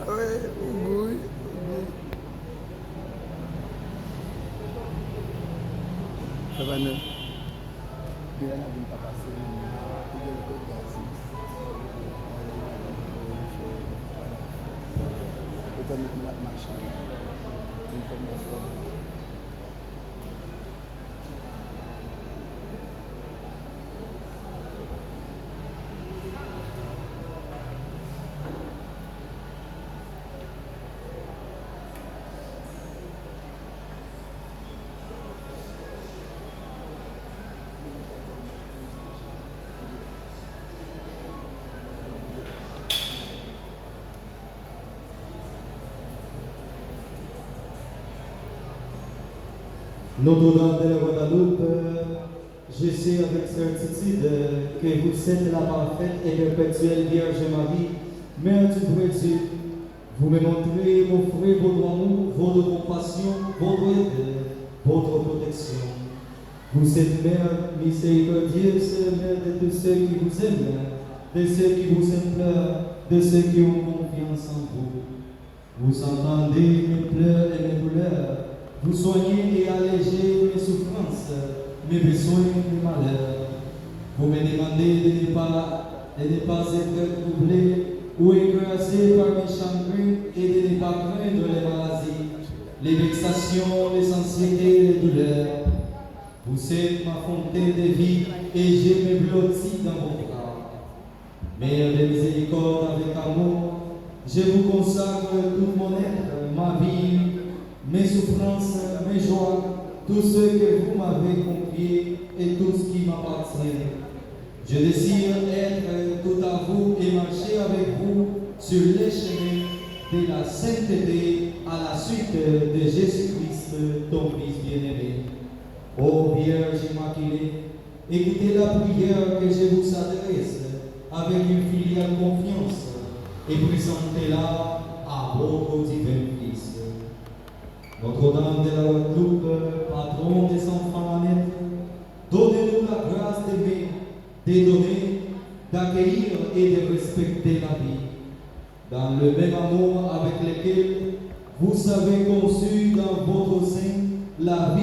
Oui, oui. Ça va, non? Bien, on n'a pas passé le côté assis. Peut-être même la machine. Une formation. Notre-Dame de la Guadeloupe, je sais avec certitude que vous êtes la parfaite et perpétuelle Vierge Marie, Mère du vrai Dieu. Vous me montrez, m'offrez votre amour, votre compassion, votre aide, votre protection. Vous êtes Mère miséricordieuse, Mère de tous ceux qui vous aiment, de ceux qui vous implorent, de ceux qui ont confiance en vous. Vous entendez mes pleurs et mes douleurs. Vous soignez et allégez mes souffrances, mes besoins et mes malheurs. Vous me demandez de ne pas être troublé ou écrasé par mes chagrins et de ne pas craindre les maladies, les vexations, les anxiétés et les douleurs. Vous êtes ma fontaine de vie et je me blottis dans vos bras. Mère de miséricorde avec amour, je vous consacre tout mon être, ma vie, mes souffrances, mes joies, tout ce que vous m'avez confié et tout ce qui m'appartient. Je désire être tout à vous et marcher avec vous sur les chemins de la sainteté à la suite de Jésus-Christ, ton Fils bien-aimé. Ô Vierge Immaculée, écoutez la prière que je vous adresse avec une filiale confiance et présentez-la à votre divin Fils. Notre-Dame de la Guadeloupe, patron des enfants à naître, donnez-nous la grâce d'aimer, de donner, d'accueillir et de respecter la vie, dans le même amour avec lequel vous avez conçu dans votre sein la vie